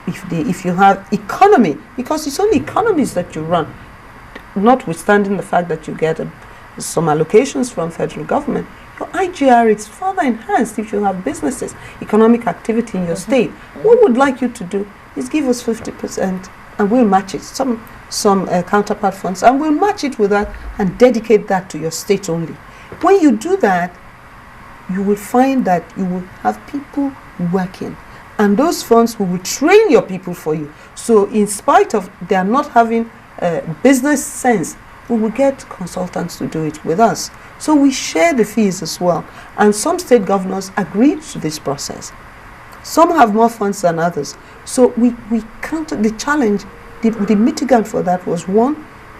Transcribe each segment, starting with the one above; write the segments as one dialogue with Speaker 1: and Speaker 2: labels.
Speaker 1: if you have economy, because it's only economies that you run, notwithstanding the fact that you get some allocations from federal government, your IGR is further enhanced if you have businesses, economic activity in your state. What we'd like you to do is give us 50% and we'll match it, some counterpart funds, and we'll match it with that and dedicate that to your state only. When you do that, you will find that you will have people working, and those funds will train your people for you. So in spite of they are not having business sense, we will get consultants to do it with us. So we share the fees as well. And some state governors agreed to this process. Some have more funds than others. So we counted the challenge. The mitigant for that was, one,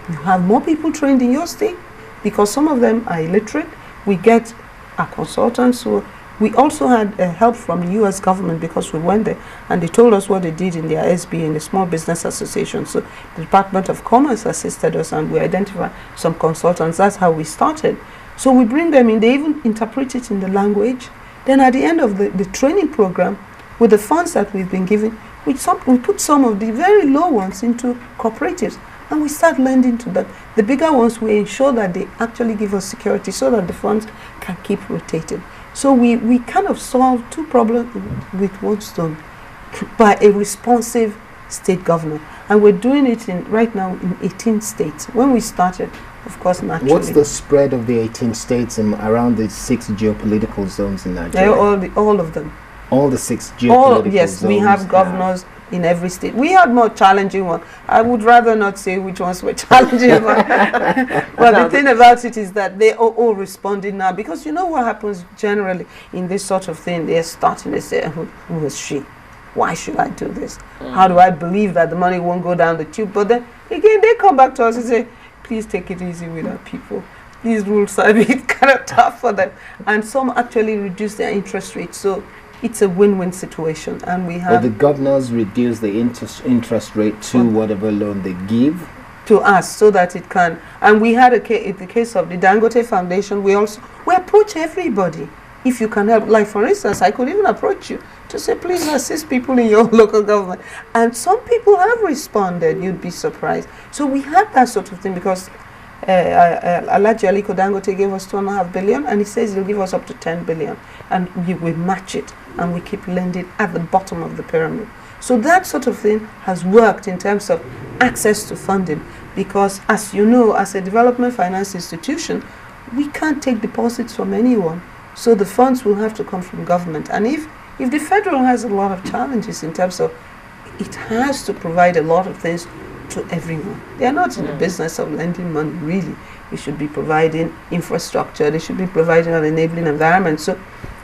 Speaker 1: you have more people trained in your state because some of them are illiterate. We get our consultants. So we also had help from the U.S. government because we went there and they told us what they did in their SB, in the Small Business Association. So the Department of Commerce assisted us and we identified some consultants. That's how we started. So we bring them in, they even interpret it in the language. Then at the end of the training program, with the funds that we've been given, we put some of the very low ones into cooperatives and we start lending to them. The bigger ones, we ensure that they actually give us security so that the funds can keep rotating. So we kind of solve two problems with one stone by a responsive state government. And we're doing it right now in 18 states. When we started, of course, naturally.
Speaker 2: What's the spread of the 18 states around the 6 geopolitical zones in Nigeria?
Speaker 1: All of them.
Speaker 2: All the 6 geopolitical zones?
Speaker 1: Yes, we have governors in every state. We had more challenging one. I would rather not say which ones were challenging. But the thing about it is that they are all responding now, because you know what happens generally in this sort of thing. They're starting to say, who is she? Why should I do this? How do I believe that the money won't go down the tube? But then again, they come back to us and say, please take it easy with our people. These rules are a bit kind of tough for them. And some actually reduce their interest rate. So it's a win-win situation. And we have...
Speaker 2: But the governors reduce the interest rate to whatever loan they give?
Speaker 1: To us, so that it can... And we had in the case of the Dangote Foundation, we approach everybody. If you can help, like for instance, I could even approach you to say, please assist people in your local government. And some people have responded, you'd be surprised. So we had that sort of thing because Alhaji Aliko Dangote gave us 2.5 billion and he says he'll give us up to 10 billion. And we match it and we keep lending at the bottom of the pyramid. So that sort of thing has worked in terms of access to funding because, as you know, as a development finance institution, we can't take deposits from anyone. So the funds will have to come from government. And if the federal has a lot of challenges in terms of it has to provide a lot of things to everyone. They are not in the business of lending money, really. We should be providing infrastructure. They should be providing an enabling environment. So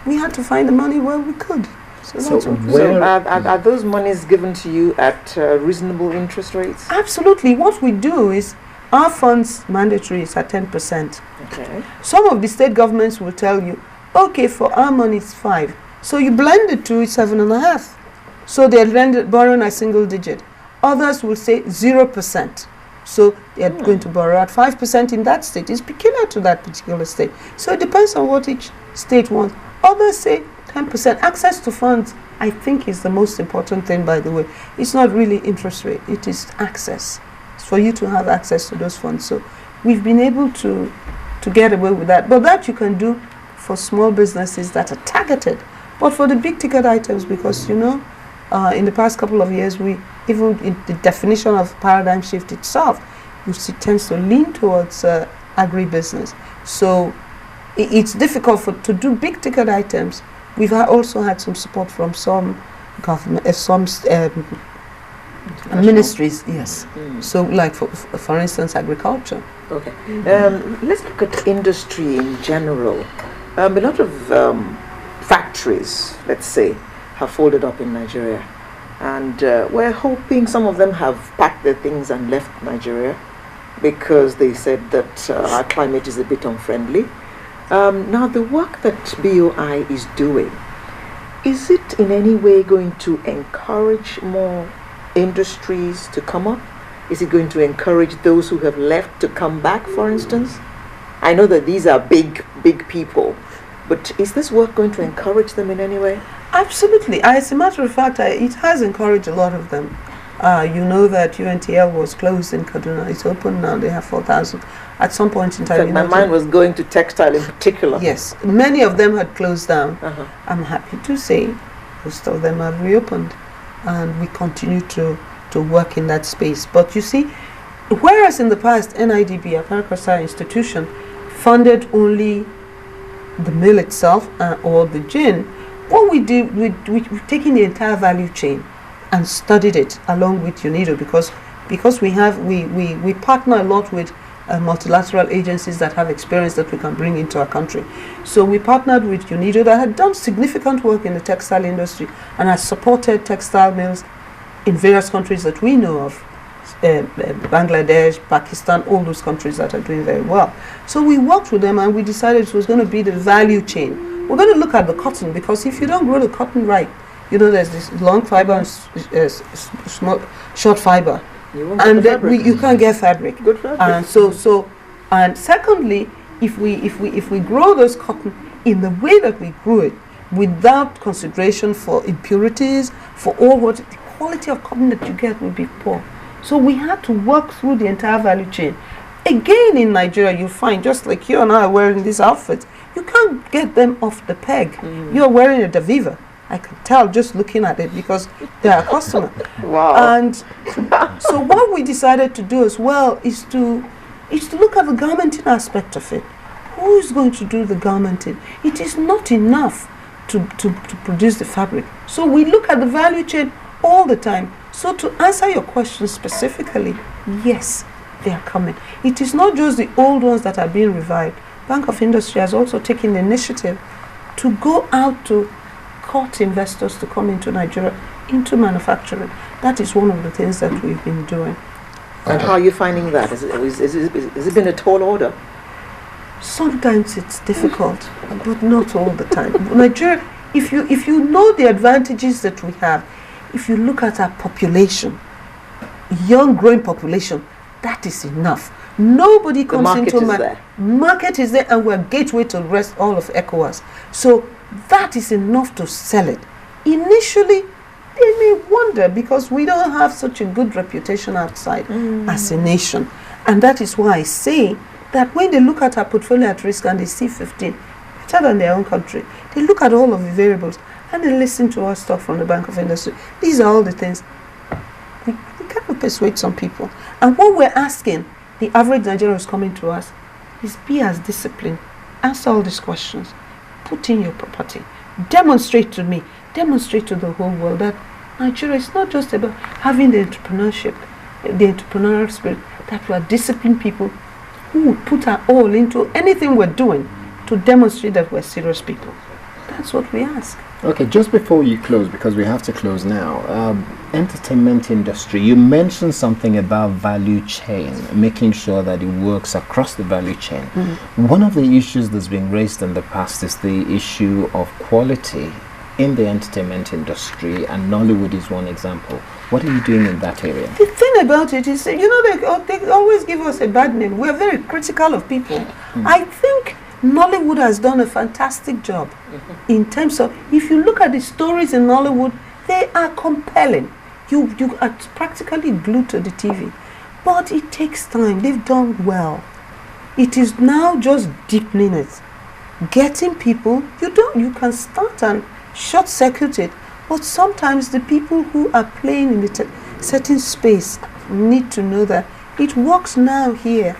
Speaker 1: we had to find the money where we could. So
Speaker 3: are those monies given to you at reasonable interest rates?
Speaker 1: Absolutely. What we do is our funds mandatory is at 10%.
Speaker 3: Okay.
Speaker 1: Some of the state governments will tell you, okay, for our money it's 5. So you blend it to 7.5. So they're borrowing a single digit. Others will say 0%. So they're going to borrow at 5% in that state. It's peculiar to that particular state. So it depends on what each state wants. Others say 10%. Access to funds, I think, is the most important thing, by the way. It's not really interest rate. It is access. It's for you to have access to those funds. So we've been able to get away with that. But that you can do for small businesses that are targeted. But for the big ticket items, because, you know, in the past couple of years, even in the definition of paradigm shift itself, you see, tends to lean towards agribusiness. So it's difficult to do big ticket items. We've also had some support from some government, ministries, yes. So, like for instance, agriculture.
Speaker 3: Okay. Let's look at industry in general. A lot of factories, let's say, have folded up in Nigeria, and we're hoping some of them have packed their things and left Nigeria because they said that our climate is a bit unfriendly. Now, the work that BOI is doing, is it in any way going to encourage more industries to come up? Is it going to encourage those who have left to come back, for instance? I know that these are big people, but is this work going to encourage them in any way?
Speaker 1: Absolutely. As a matter of fact, it has encouraged a lot of them. You know that UNTL was closed in Kaduna. It's open now. They have 4,000. At some point in time,
Speaker 3: My mind was going to textile in particular.
Speaker 1: Yes, many of them had closed down.
Speaker 3: Uh-huh.
Speaker 1: I'm happy to say most of them have reopened, and we continue to work in that space. But you see, whereas in the past, NIDB, Akarkasa institution, funded only the mill itself or the gin, what we did, we've taken the entire value chain and studied it along with UNIDO, because we partner a lot with multilateral agencies that have experience that we can bring into our country. So we partnered with UNIDO that had done significant work in the textile industry and has supported textile mills in various countries that we know of, Bangladesh, Pakistan, all those countries that are doing very well. So we worked with them and we decided it was going to be the value chain. We're going to look at the cotton, because if you don't grow the cotton right, you know, there's this long fiber and small, short fiber, and you can't get fabric.
Speaker 3: Good fabric.
Speaker 1: And and secondly, if we grow those cotton in the way that we grew it, without consideration for impurities, for all what the quality of cotton that you get will be poor. So we had to work through the entire value chain. Again, in Nigeria, you find, just like you and I are wearing these outfits, you can't get them off the peg. You're wearing a Daviva. I can tell just looking at it, because they're a customer.
Speaker 3: Wow.
Speaker 1: And so what we decided to do as well is to look at the garmenting aspect of it. Who is going to do the garmenting? It is not enough to produce the fabric. So we look at the value chain all the time. So to answer your question specifically, yes, they are coming. It is not just the old ones that are being revived. Bank of Industry has also taken the initiative to go out to court investors to come into Nigeria, into manufacturing. That is one of the things that we've been doing.
Speaker 3: And how are you finding that? Has it been a tall order?
Speaker 1: Sometimes it's difficult, but not all the time. Nigeria, if you know the advantages that we have, if you look at our population, young growing population, that is enough. Nobody comes into market is there, and we're gateway to the rest all of ECOWAS. So that is enough to sell it. Initially, they may wonder, because we don't have such a good reputation outside as a nation. And that is why I say that when they look at our portfolio at risk and they see 15, better than their own country, they look at all of the variables and they listen to us talk from the Bank of Industry. These are all the things. We cannot persuade some people. And what we're asking the average Nigerian who's coming to us is be as disciplined. Answer all these questions. Put in your property. Demonstrate to me, demonstrate to the whole world that Nigeria is not just about having the entrepreneurship, the entrepreneurial spirit, that we are disciplined people who would put our all into anything we're doing to demonstrate that we're serious people. That's what we ask.
Speaker 2: Okay, just before you close, because we have to close now, entertainment industry, you mentioned something about value chain, making sure that it works across the value chain. One of the issues that's been raised in the past is the issue of quality in the entertainment industry, and Nollywood is one example. What are you doing in that area?
Speaker 1: The thing about it is, you know, they always give us a bad name. We're very critical of people. I think Nollywood has done a fantastic job in terms of, if you look at the stories in Nollywood, they are compelling. You are practically glued to the TV. But it takes time. They've done well. It is now just deepening it. Getting people, you can start and short circuit it, but sometimes the people who are playing in the certain space need to know that it works now here.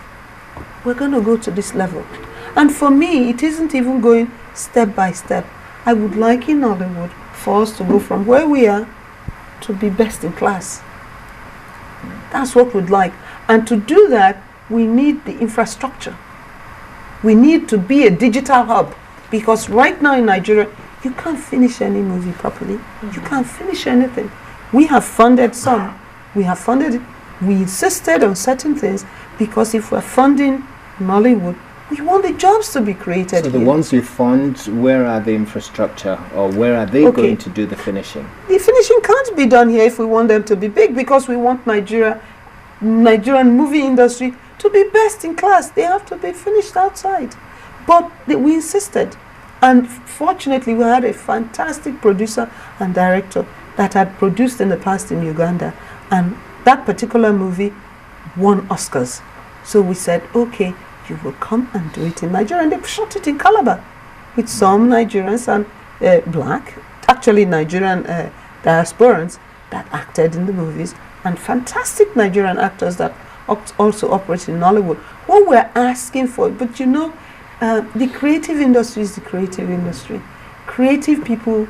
Speaker 1: We're going to go to this level. And for me, it isn't even going step by step. I would like in Hollywood for us to go from where we are to be best in class. That's what we'd like. And to do that, we need the infrastructure. We need to be a digital hub, because right now in Nigeria, you can't finish any movie properly. You can't finish anything. We have funded some. We have funded it. We insisted on certain things, because if we're funding Nollywood, we want the jobs to be created.
Speaker 2: So the ones you fund, where are the infrastructure, or where are they going to do the finishing?
Speaker 1: The finishing can't be done here if we want them to be big, because we want Nigerian movie industry to be best in class. They have to be finished outside. But we insisted. And fortunately, we had a fantastic producer and director that had produced in the past in Uganda. And that particular movie won Oscars. So we said, okay, you will come and do it in Nigeria. And they shot it in Calabar with some Nigerians and black, actually Nigerian diasporans that acted in the movies, and fantastic Nigerian actors that also operate in Nollywood. What we're asking for, but the creative industry is the creative industry. Creative people,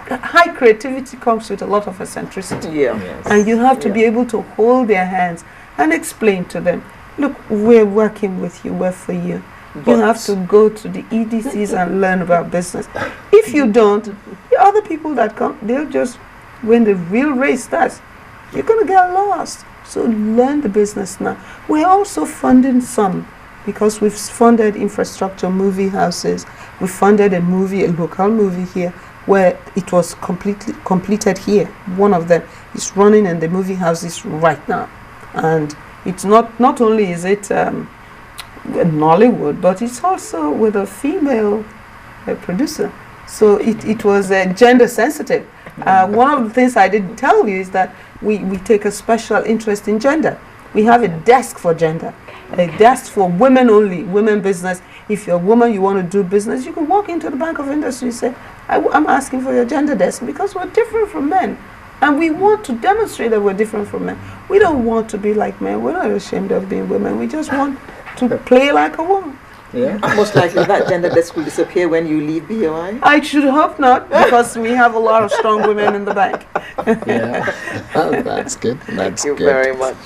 Speaker 1: high creativity comes with a lot of eccentricity.
Speaker 3: Yeah.
Speaker 2: Yes.
Speaker 1: And you have to be able to hold their hands and explain to them, look, we're working with you, we're for you. You have to go to the EDCs and learn about business. If you don't, the other people that come, they'll just, when the real race starts, you're going to get lost. So learn the business now. We're also funding some, because we've funded infrastructure, movie houses. We funded a local movie here, where it was completed here. One of them is running in the movie houses right now. And it's not only is it Nollywood, but it's also with a female producer. So it was gender sensitive. One of the things I didn't tell you is that we take a special interest in gender. We have a desk for gender, a desk for women only, women business. If you're a woman, you want to do business, you can walk into the Bank of Industry and say, I'm asking for your gender desk, because we're different from men. And we want to demonstrate that we're different from men. We don't want to be like men. We're not ashamed of being women. We just want to play like a woman.
Speaker 2: Yeah.
Speaker 3: Most likely that gender desk will disappear when you leave BOI.
Speaker 1: I should hope not, because we have a lot of strong women in the bank.
Speaker 2: Yeah. Oh, that's good. That's
Speaker 3: Thank you
Speaker 2: good.
Speaker 3: very much.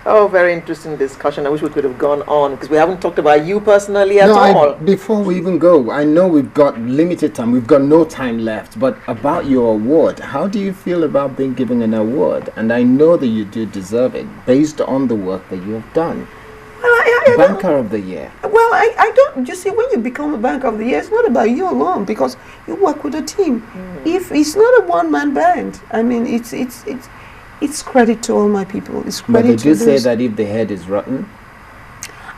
Speaker 3: Oh, very interesting discussion. I wish we could have gone on, because we haven't talked about you personally at all.
Speaker 2: Before we even go, I know we've got limited time. We've got no time left. But about your award, how do you feel about being given an award? And I know that you do deserve it, based on the work that you have done.
Speaker 1: Well,
Speaker 2: Banker of the Year.
Speaker 1: Well, I don't. You see, when you become a Banker of the Year, it's not about you alone, because you work with a team. If it's not a one-man band, I mean, it's credit to all my people. It's
Speaker 2: But
Speaker 1: credit
Speaker 2: they
Speaker 1: to
Speaker 2: do say
Speaker 1: those-
Speaker 2: that if the head is rotten.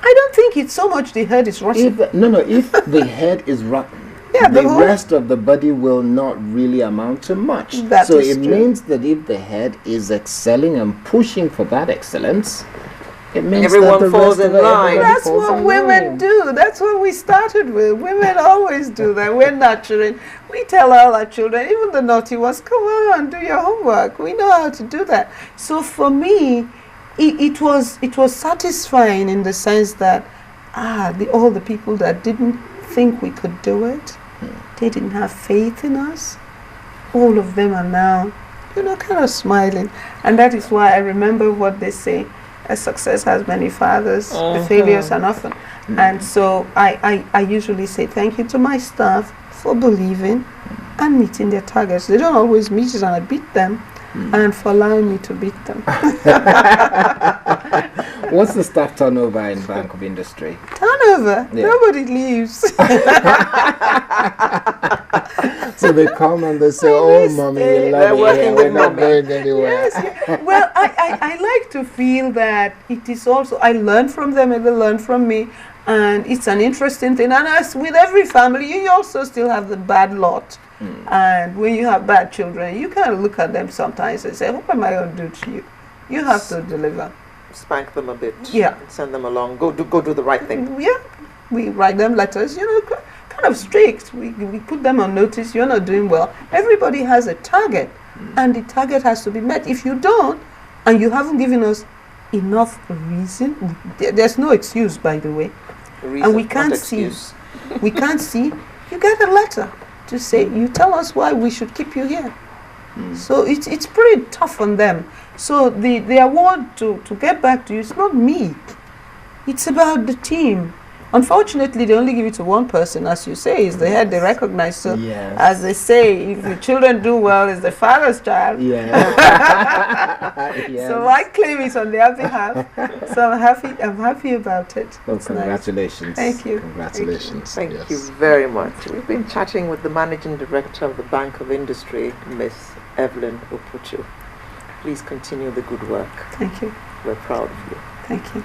Speaker 1: I don't think it's so much the head is rotten.
Speaker 2: If the head is rotten,
Speaker 1: Yeah,
Speaker 2: the
Speaker 1: the whole-
Speaker 2: rest of the body will not really amount to much.
Speaker 1: That
Speaker 2: so
Speaker 1: is
Speaker 2: it
Speaker 1: true.
Speaker 2: means that if the head is excelling and pushing for that excellence, it means
Speaker 3: Everyone
Speaker 2: that the
Speaker 3: falls
Speaker 2: rest
Speaker 3: in
Speaker 2: of
Speaker 3: line.
Speaker 2: everybody
Speaker 1: That's
Speaker 2: falls
Speaker 1: what
Speaker 2: in
Speaker 1: women
Speaker 2: line.
Speaker 1: do. That's what we started with. Women always do that. We're nurturing. We tell all our children, even the naughty ones, come on, do your homework. We know how to do that. So for me, it was satisfying in the sense that all the people that didn't think we could do it, they didn't have faith in us, all of them are now, kind of smiling. And that is why I remember what they say, a success has many fathers, the failures are often. And so I usually say thank you to my staff for believing and meeting their targets. They don't always meet it and I beat them, and for allowing me to beat them.
Speaker 2: What's the staff turnover in Bank of Industry?
Speaker 1: Turnover,
Speaker 2: Yeah.
Speaker 1: nobody leaves.
Speaker 2: So they come and they say,
Speaker 1: They
Speaker 2: "Oh, mommy,
Speaker 1: stay.
Speaker 2: we
Speaker 3: They're
Speaker 2: love you.
Speaker 3: working
Speaker 2: We're
Speaker 3: with
Speaker 2: not
Speaker 3: mommy."
Speaker 2: going anywhere."
Speaker 1: Yes. Yeah. Well, I like to feel that it is also, I learn from them and they learn from me. And it's an interesting thing. And as with every family, you also still have the bad lot. And when you have bad children, you kind of look at them sometimes and say, what am I going to do to you? You have to deliver.
Speaker 3: Spank them a bit.
Speaker 1: Yeah.
Speaker 3: Send them along. Go do the right thing.
Speaker 1: Yeah. We write them letters, kind of strict. We put them on notice, you're not doing well. Everybody has a target, and the target has to be met. If you don't, and you haven't given us enough reason, there's no excuse, by the way.
Speaker 3: Reason,
Speaker 1: we
Speaker 3: not
Speaker 1: can't see.
Speaker 3: excuse.
Speaker 1: We can't see. You get a letter to say, you tell us why we should keep you here. So it's pretty tough on them. So the award to get back to you, it's not me. It's about the team. Unfortunately, they only give it to one person, as you say, is the head they recognize. So,
Speaker 2: Yes.
Speaker 1: as they say, if the children do well, it's the father's child.
Speaker 2: Yeah. Yes.
Speaker 1: So I claim it on their behalf. So I'm happy about it.
Speaker 2: Well,
Speaker 1: It's nice.
Speaker 2: congratulations.
Speaker 1: Thank you.
Speaker 2: Congratulations.
Speaker 3: Thank
Speaker 2: Yes.
Speaker 3: you very much. We've been chatting with the Managing Director of the Bank of Industry, Miss Evelyn Oputu. Please continue the good work.
Speaker 1: Thank you.
Speaker 3: We're proud of you.
Speaker 1: Thank you.